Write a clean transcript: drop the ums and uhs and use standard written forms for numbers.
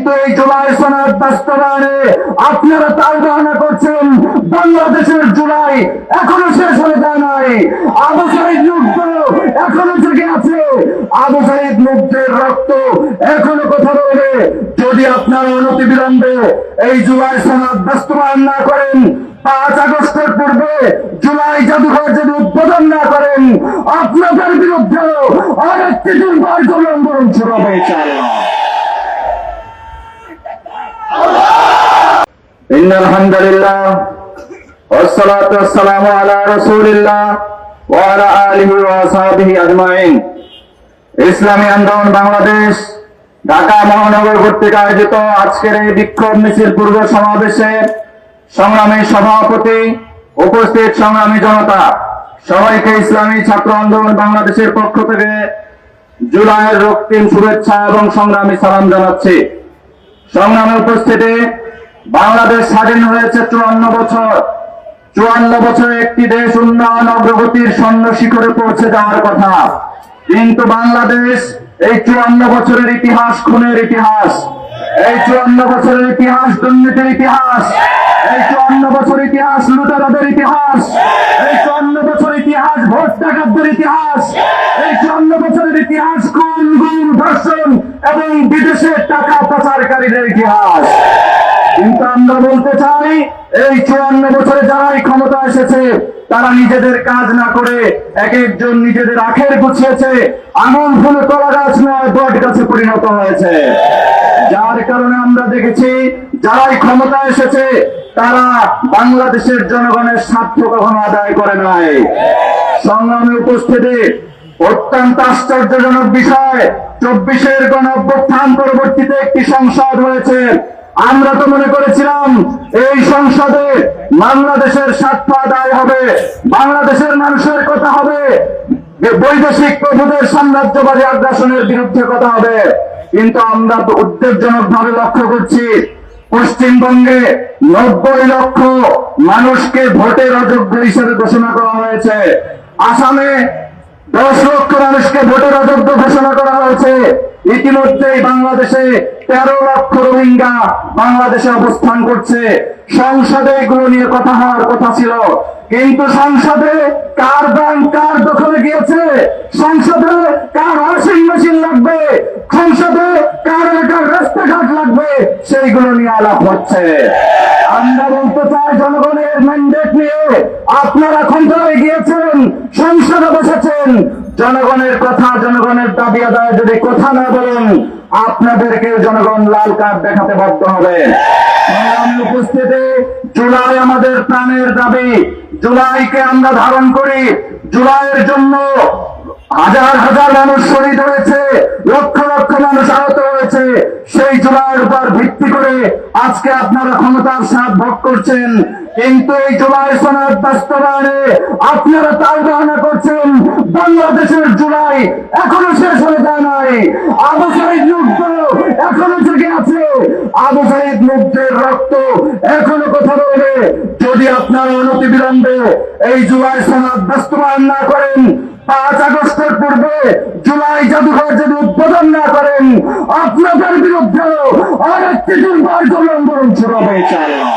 কিন্তু এই জুলাই সনদ বাস্তবায়নে আপনারা তালবাহানা করছেন। বাংলাদেশের জুলাই এখনো শেষ হয়ে যায় নাই। আবু সাঈদ মুগ্ধ এখনো জেগে আছে। আবু সাঈদ মুগ্ধের রক্ত এখনো কথা বলবে। যদি আপনারা অনতিবিলম্বে এই জুলাই সনদ বাস্তবায়ন না করেন, 5 আগস্টের পূর্বে জুলাই জাদুঘর যদি উদ্বোধন না করেন, আপনাদের বিরুদ্ধে আরেকটি দুর্বার আন্দোলন শুরু হবে ইনশাআল্লাহ। ইন্নাল হামদুলিল্লাহ ওয়াসসালাতু ওয়াসসালামু আলা রাসূলিল্লাহ ওয়া আলা আলিহি ওয়া আসহাবিহি আজমাইন। ইসলামী আন্দোলন বাংলাদেশ ঢাকা মহানগর কর্তৃক আয়োজিত আজকের এই বিক্ষোভ মিছিল পূর্ব সমাবেশে সংগ্রামী সভাপতি, উপস্থিত সংগ্রামী জনতা, সবাইকে ইসলামী ছাত্র আন্দোলন বাংলাদেশের পক্ষ থেকে জুলাইয়ের রক্তিম শুভেচ্ছা এবং সংগ্রামী সালাম জানাচ্ছি। সংগ্রামে উপস্থিতি, বাংলাদেশ স্বাধীন হয়েছে 54 বছর। 54 বছরে একটি দেশ উন্নয়ন অগ্রগতির স্বর্ণ শিখরে পৌঁছে যাওয়ার কথা, কিন্তু বাংলাদেশ এই 54 বছরের ইতিহাস খুনের ইতিহাস, এই 54 বছরের ইতিহাস দুর্নীতির ইতিহাস, এই 54 বছর ইতিহাস লুটেরাদের ইতিহাস, এই 54 বছর ইতিহাস ভোট ডাকাতদের ইতিহাস, এই 54 বছরের ইতিহাস খুন, গুম, ধর্ষণ এবং বিদেশের টাকা পাচারকারীদের ইতিহাস। কিন্তু আমরা বলতে চাই, এই 54 বছরে যারাই ক্ষমতা এসেছে তারা নিজেদের কাজ না করে এক একজন নিজেদের আখের গুছিয়েছে, আঙুল ফুলে তলা গাছ নয় বট গাছে পরিণত হয়েছে। যার কারণে আমরা দেখেছি যারাই ক্ষমতা এসেছে তারা বাংলাদেশের জনগণের স্বার্থ কখনো আদায় করে নাই। সংগ্রামে উপস্থিতি, অত্যন্ত আশ্চর্যজনক বিষয়, 24-এর গণঅভ্যুত্থান পরবর্তীতে একটি সংসদ হয়েছে। আমরা তো মনে করেছিলাম এই সংসদে বাংলাদেশের স্বার্থ আদায় হবে, বাংলাদেশের মানুষের কথা হবে, বৈদেশিক প্রভুদের সাম্রাজ্যবাদী আগ্রাসনের বিরুদ্ধে কথা হবে। কিন্তু আমরা তো উদ্বেগজনক ভাবে লক্ষ্য করছি, পশ্চিমবঙ্গে 90 লক্ষ মানুষকে ভোটের অযোগ্য হিসেবে ঘোষণা করা হয়েছে। আসামে 10 লক্ষ মানুষকে ভোটের অযোগ্য ঘোষণা করা হয়েছে। ইতিমধ্যেই বাংলাদেশে 13 লক্ষ রোহিঙ্গা বাংলাদেশে অবস্থান করছে। সংসদে এগুলো নিয়ে কথা হওয়ার কথা ছিল, কিন্তু সংসদে কার ব্যাংক কার দখলে গিয়েছে, সংসদে কার ওয়াশিং মেশিন লাগবে, সংসদে কার এলাকার রাস্তাঘাট লাগবে, সেইগুলো নিয়ে আলাপ হচ্ছে। আমরা বলতে চাই, জনগণের ম্যান্ডেট নিয়ে আপনারা ক্ষমতায় গিয়েছেন, সংসদে বসেছেন, জনগণের কথা, জনগণের দাবি আদায় যদি কথা না বলেন, আপনাদেরকে জনগণ লাল কার্ড দেখাতে বাধ্য হবে। উপস্থিতি, জুলাই আমাদের প্রাণের দাবি। জুলাইকে আমরা ধারণ করি। জুলাইয়ের জন্য হাজার হাজার মানুষ শহীদ হয়েছে, লক্ষ লক্ষ মানুষ আহত হয়েছে। সেই জুলাইয়ের উপর ভিত্তি করে আজকে আপনারা ক্ষমতার স্বাদ ভোগ করছেন। কিন্তু এই জুলাই সনদ বাস্তবায়নে আপনারা তালবাহানা করছেন। বাংলাদেশের জুলাই এখনো শেষ হয়ে যায় নাই। আবু সাঈদ মুগ্ধ এখনো জেগে আছে। আবু সাঈদ মুগ্ধের রক্ত এখনো কথা বলবে। যদি আপনারা অনতিবিলম্বে এই জুলাই সনদ বাস্তবায়ন না করেন, 5 আগস্টের পূর্বে জুলাই জাদুঘর যদি উদ্বোধন না করেন, আপনাদের বিরুদ্ধে আরেকটি দুর্বার আন্দোলন শুরু হবে ইনশাআল্লাহ।